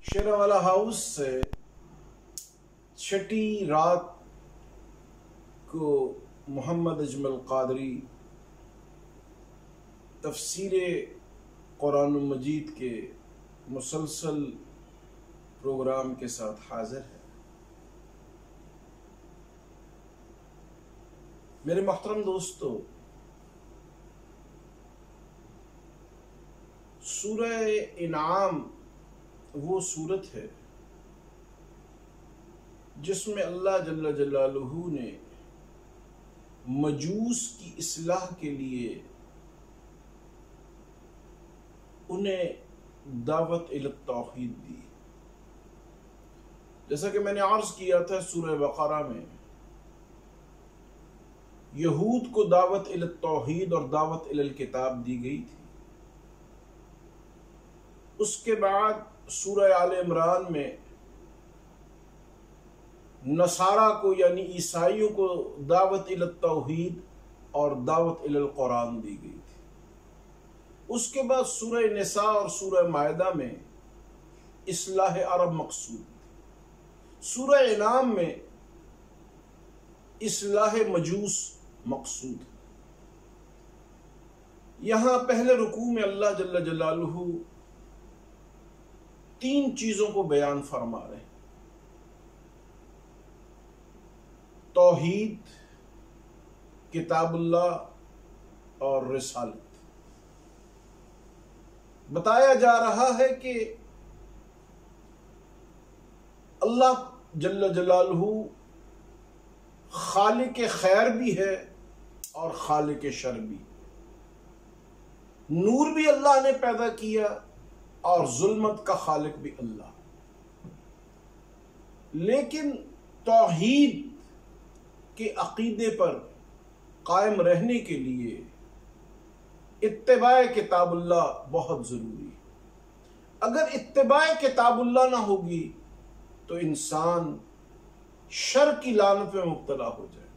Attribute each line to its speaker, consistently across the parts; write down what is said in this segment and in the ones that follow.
Speaker 1: شیروالا house سے چھٹی رات کو محمد اجمل قادری تفسیر قرآن مجید کے مسلسل پروگرام کے ساتھ حاضر ہے۔ میرے محترم دوستو، سورہ انعام وہ سورت ہے جس میں اللہ جل جلالہ نے مجوس کی اصلاح کے لیے انہیں دعوت الی التوحید دی۔ جیسا کہ میں نے عرض کیا تھا، سورہ بقرہ میں یہود کو دعوت الی التوحید اور دعوت الی الکتاب دی گئی تھی۔ اس کے بعد سورہ آل عمران میں نصارہ کو یعنی عیسائیوں کو دعوت الی التوحید اور دعوت الی القرآن دی گئی تھی۔ اس کے بعد سورہ نساء اور سورہ مائدہ میں اصلاح عرب مقصود تھی۔ سورہ انعام میں اصلاح مجوس مقصود ہے۔ یہاں پہلے رکوع میں اللہ جل جلالہ تین چیزوں کو بیان فرما رہے ہیں: توحید، کتاب اللہ اور رسالت۔ بتایا جا رہا ہے کہ اللہ جل جلالہ خالق خیر بھی ہے اور خالق شر بھی۔ نور بھی اللہ نے پیدا کیا اور ظلمت کا خالق بھی اللہ۔ لیکن توحید کے عقیدے پر قائم رہنے کے لیے اتباع کتاب اللہ بہت ضروری ہے۔ اگر اتباع کتاب اللہ نہ ہوگی تو انسان شر کی لعنت میں مبتلا ہو جائے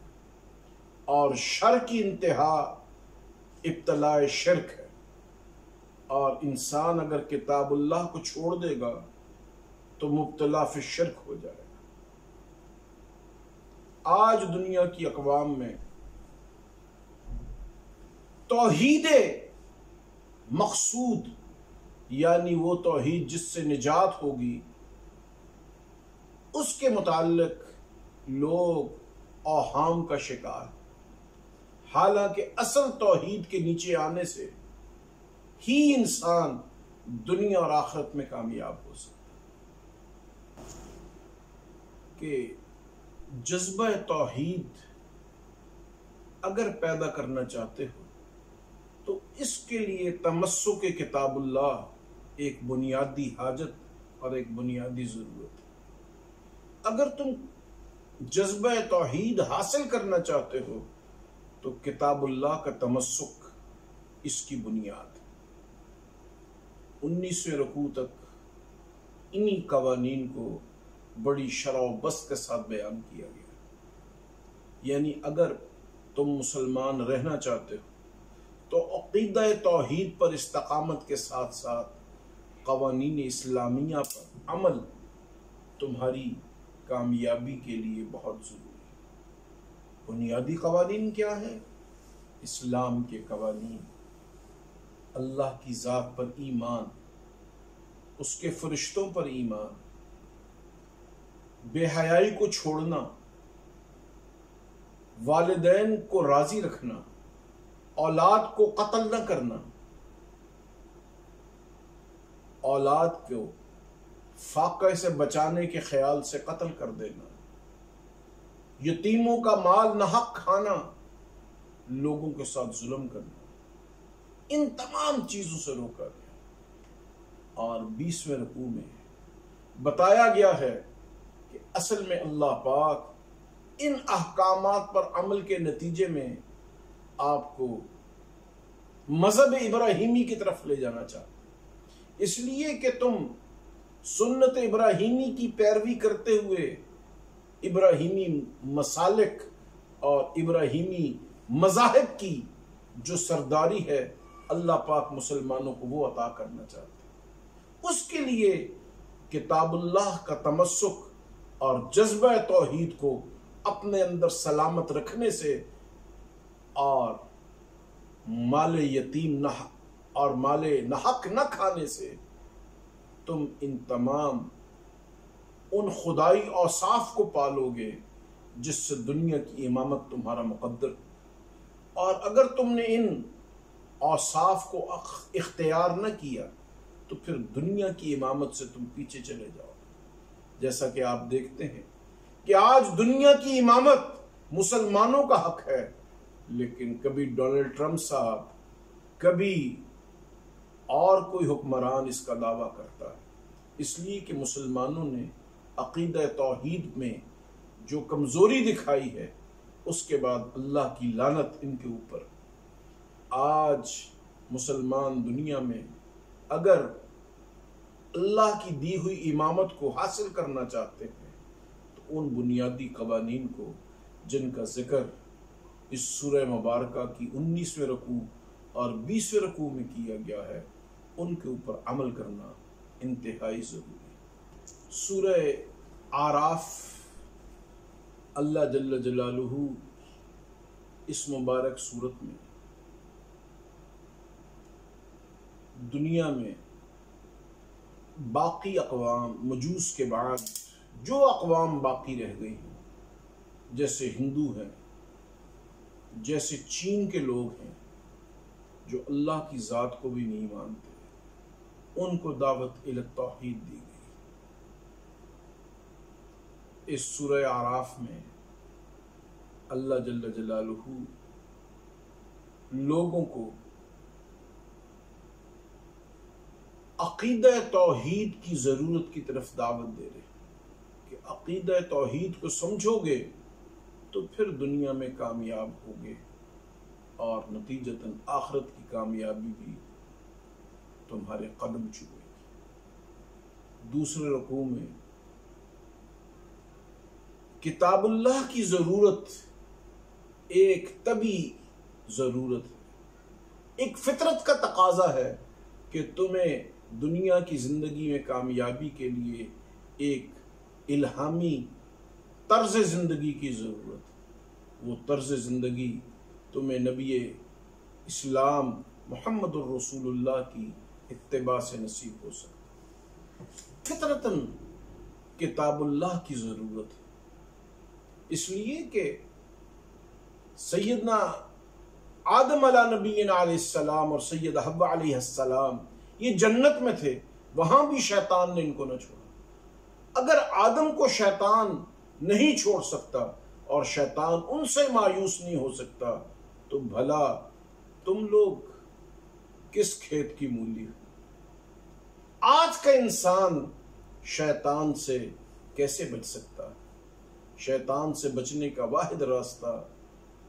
Speaker 1: اور شر کی انتہا ابتلاء شرک ہے، اور انسان اگر کتاب اللہ کو چھوڑ دے گا تو مبتلا فی شرک ہو جائے گا۔ آج دنیا کی اقوام میں توحید مقصود یعنی وہ توحید جس سے نجات ہوگی، اس کے متعلق لوگ اوہام کا شکار، حالانکہ اصل توحید کے نیچے آنے سے ہی انسان دنیا اور آخرت میں کامیاب ہو سکتا ہے۔ کہ جذبہ توحید اگر پیدا کرنا چاہتے ہو تو اس کے لیے تمسک کتاب اللہ ایک بنیادی حاجت اور ایک بنیادی ضرورت ہے۔ اگر تم جذبہ توحید حاصل کرنا چاہتے ہو تو کتاب اللہ کا تمسک اس کی بنیاد ہے۔ 19ویں رکوع تک انہی قوانین کو بڑی شرح و بسط کے ساتھ بیان کیا گیا۔ یعنی اگر تم مسلمان رہنا چاہتے ہو تو عقیدہ توحید پر استقامت کے ساتھ ساتھ قوانین اسلامیہ پر عمل تمہاری کامیابی کے لیے بہت ضروری ہے۔ بنیادی قوانین کیا ہیں؟ اسلام کے قوانین، اللہ کی ذات پر ایمان، اس کے فرشتوں پر ایمان، بے حیائی کو چھوڑنا، والدین کو راضی رکھنا، اولاد کو قتل نہ کرنا، اولاد کو فاقے سے بچانے کے خیال سے قتل کر دینا، یتیموں کا مال ناحق کھانا، لوگوں کے ساتھ ظلم کرنا، ان تمام چیزوں سے روکا گیا۔ اور 20ویں رکوع میں بتایا گیا ہے کہ اصل میں اللہ پاک ان احکامات پر عمل کے نتیجے میں آپ کو مذہب ابراہیمی کی طرف لے جانا چاہتے ہیں، اس لیے کہ تم سنت ابراہیمی کی پیروی کرتے ہوئے ابراہیمی مسالک اور ابراہیمی مذاہب کی جو سرداری ہے اللہ پاک مسلمانوں کو وہ عطا کرنا چاہتے ہیں۔ اس کے لیے کتاب اللہ کا تمسک اور جذبہ توحید کو اپنے اندر سلامت رکھنے سے اور مال یتیم اور مال نحق نہ کھانے سے تم ان تمام ان خدائی اوصاف کو پالو گے جس سے دنیا کی امامت تمہارا مقدر. اور اگر تم نے ان اوصاف کو اختیار نہ کیا تو پھر دنیا کی امامت سے تم پیچھے چلے جاؤ. جیسا کہ آپ دیکھتے ہیں کہ آج دنیا کی امامت مسلمانوں کا حق ہے، لیکن کبھی ڈونلڈ ٹرمپ صاحب، کبھی اور کوئی حکمران اس کا دعویٰ کرتا ہے، اس لیے کہ مسلمانوں نے عقیدہ توحید میں جو کمزوری دکھائی ہے اس کے بعد اللہ کی لعنت ان کے اوپر. آج مسلمان دنیا میں اگر اللہ کی دی ہوئی امامت کو حاصل کرنا چاہتے ہیں تو ان بنیادی قوانین کو جن کا ذکر اس سورہ مبارکہ کی 19ویں رکوع اور 20ویں رکوع میں کیا گیا ہے ان کے اوپر عمل کرنا انتہائی ضروری ہے. سورہ اعراف اللہ جل جلالہ اس مبارک صورت میں دنیا میں باقی اقوام مجوس کے بعد جو اقوام باقی رہ گئی ہیں، جیسے ہندو ہیں، جیسے چین کے لوگ ہیں جو اللہ کی ذات کو بھی نہیں مانتے، ان کو دعوت الی توحید دی گئی. اس سورہ اعراف میں اللہ جل جلالہ لوگوں کو عقیدہ توحید کی ضرورت کی طرف دعوت دے رہے کہ عقیدہ توحید کو سمجھو گے تو پھر دنیا میں کامیاب ہوگے اور نتیجتاً آخرت کی کامیابی بھی تمہارے قدم چھوئے گی. دوسرے رکوع میں کتاب اللہ کی ضرورت ایک طبی ضرورت ہے، ایک فطرت کا تقاضا ہے کہ تمہیں دنیا کی زندگی میں کامیابی کے لیے ایک الہامی طرز زندگی کی ضرورت. وہ طرز زندگی تمہیں نبی اسلام محمد الرسول اللہ کی اتباع سے نصیب ہو سکتا. فطرتاً کتاب اللہ کی ضرورت ہے، اس لیے کہ سیدنا آدم علیہ نبینا علیہ السلام اور سید حوا علیہ السلام یہ جنت میں تھے، وہاں بھی شیطان نے ان کو نہ چھوڑا. اگر آدم کو شیطان نہیں چھوڑ سکتا اور شیطان ان سے مایوس نہیں ہو سکتا تو بھلا تم لوگ کس کھیت کی مولی ہو؟ آج کا انسان شیطان سے کیسے بچ سکتا ہے؟ شیطان سے بچنے کا واحد راستہ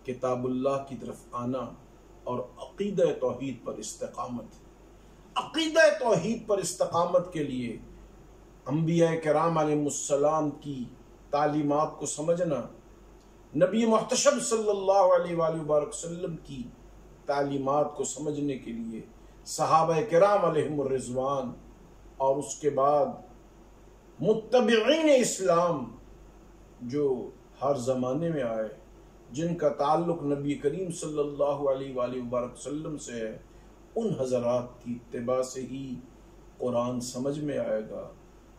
Speaker 1: کتاب اللہ کی طرف آنا اور عقیدہ توحید پر استقامت. عقیدہ توحید پر استقامت کے لیے انبیاء کرام علیہ السلام کی تعلیمات کو سمجھنا، نبی محتشم صلی اللہ علیہ وآلہ وسلم کی تعلیمات کو سمجھنے کے لیے صحابہ کرام علیہم الرضوان اور اس کے بعد متبعین اسلام جو ہر زمانے میں آئے، جن کا تعلق نبی کریم صلی اللہ علیہ وآلہ وسلم سے ہے، ان حضرات کی اتباع سے ہی قرآن سمجھ میں آئے گا.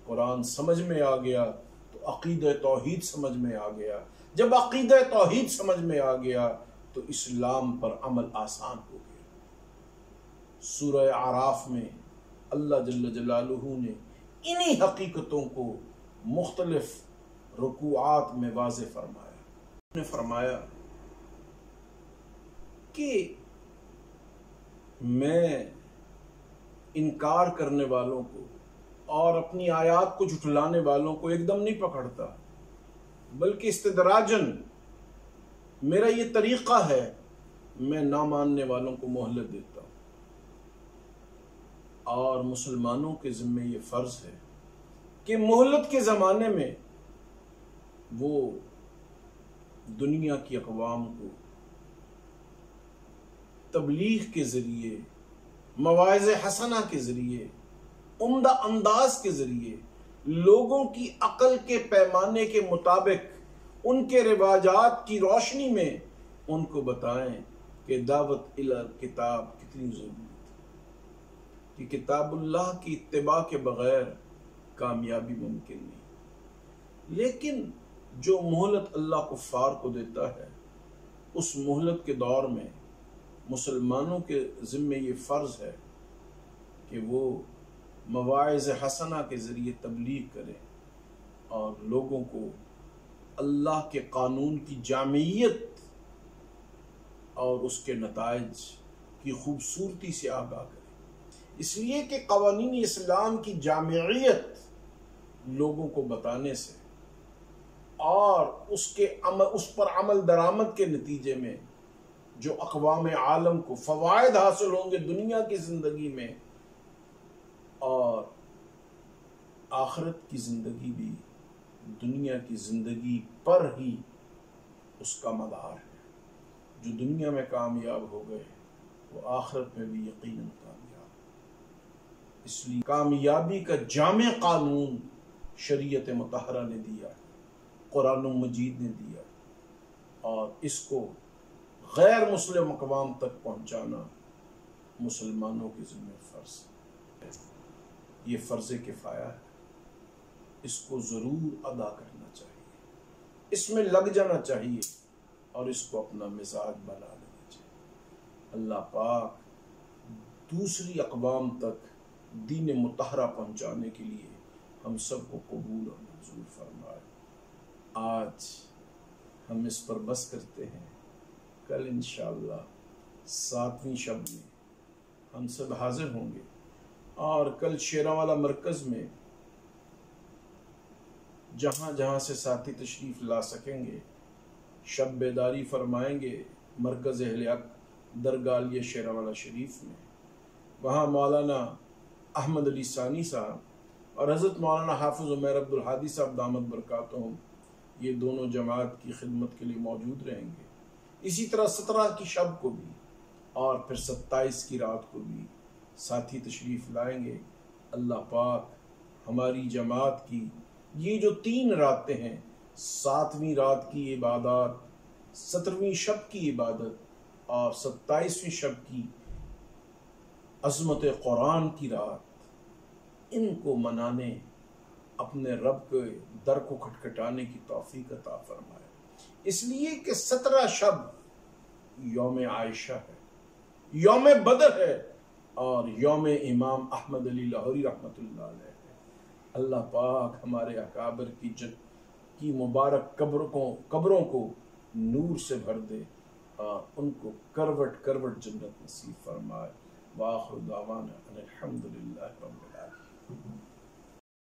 Speaker 1: قرآن سمجھ میں آ گیا تو عقیدہ توحید سمجھ میں آ گیا. جب عقیدہ توحید سمجھ میں آ گیا تو اسلام پر عمل آسان ہو گیا. سورہ اعراف میں اللہ جل جلالہ نے انہی حقیقتوں کو مختلف رکوعات میں واضح فرمایا. نے فرمایا کہ میں انکار کرنے والوں کو اور اپنی آیات کو جھٹلانے والوں کو ایک دم نہیں پکڑتا، بلکہ استدراجن میرا یہ طریقہ ہے، میں نہ ماننے والوں کو مہلت دیتا ہوں. اور مسلمانوں کے ذمہ یہ فرض ہے کہ مہلت کے زمانے میں وہ دنیا کی اقوام کو تبلیغ کے ذریعے، مواعظ حسنہ کے ذریعے، عمدہ انداز کے ذریعے لوگوں کی عقل کے پیمانے کے مطابق ان کے رواجات کی روشنی میں ان کو بتائیں کہ دعوت الی کتاب کتنی ضروری ہے، کہ کتاب اللہ کی اتباع کے بغیر کامیابی ممکن نہیں۔ لیکن جو مہلت اللہ کفار کو دیتا ہے، اس مہلت کے دور میں مسلمانوں کے ذمے یہ فرض ہے کہ وہ مواعظ حسنہ کے ذریعے تبلیغ کریں اور لوگوں کو اللہ کے قانون کی جامعیت اور اس کے نتائج کی خوبصورتی سے آگاہ کریں، اس لیے کہ قوانین اسلام کی جامعیت لوگوں کو بتانے سے اور اس پر عمل درآمد کے نتیجے میں جو اقوام عالم کو فوائد حاصل ہوں گے دنیا کی زندگی میں، اور آخرت کی زندگی بھی دنیا کی زندگی پر ہی اس کا مدار ہے۔ جو دنیا میں کامیاب ہو گئے وہ آخرت میں بھی یقیناً کامیاب۔ اس لیے کامیابی کا جامع قانون شریعت مطہرہ نے دیا ہے، قرآن مجید نے دیا، اور اس کو غیر مسلم اقوام تک پہنچانا مسلمانوں کے ذمہ فرض ہے۔ یہ فرض کفایہ ہے، اس کو ضرور ادا کرنا چاہیے، اس میں لگ جانا چاہیے اور اس کو اپنا مزاج بنا لینا چاہیے۔ اللہ پاک دوسری اقوام تک دین مطہرہ پہنچانے کے لیے ہم سب کو قبول اور منظور فرمائے۔ آج ہم اس پر بس کرتے ہیں، کل انشاءاللہ 7ویں شب میں ہم سب حاضر ہوں گے، اور کل شیراوالا مرکز میں جہاں جہاں سے ساتھی تشریف لا سکیں گے شب بیداری فرمائیں گے مرکز اہل حق درگاہ شیراوالا شریف میں۔ وہاں مولانا احمد علی ثانی صاحب اور حضرت مولانا حافظ عمیر عبدالہادی صاحب دامت برکاتہم یہ دونوں جماعت کی خدمت کے لیے موجود رہیں گے۔ اسی طرح 17 کی شب کو بھی اور پھر 27 کی رات کو بھی ساتھی تشریف لائیں گے۔ اللہ پاک ہماری جماعت کی یہ جو 3 راتیں ہیں، 7ویں رات کی عبادات، 17ویں شب کی عبادت اور 27ویں شب کی عظمت قرآن کی رات، ان کو منانے، اپنے رب کے در کو کھٹکھٹانے کی توفیق عطا فرمائے۔ اس لیے کہ 17 شب یوم عائشہ ہے، یوم بدر ہے، اور یوم امام احمد علی لاہوری رحمۃ اللہ علیہ ہے۔ اللہ پاک ہمارے اکابر کی مبارک قبروں کو نور سے بھر دے اور ان کو کروٹ کروٹ جنت نصیب فرمائے۔ وآخر دعوانا ان الحمد للہ رب العالمین۔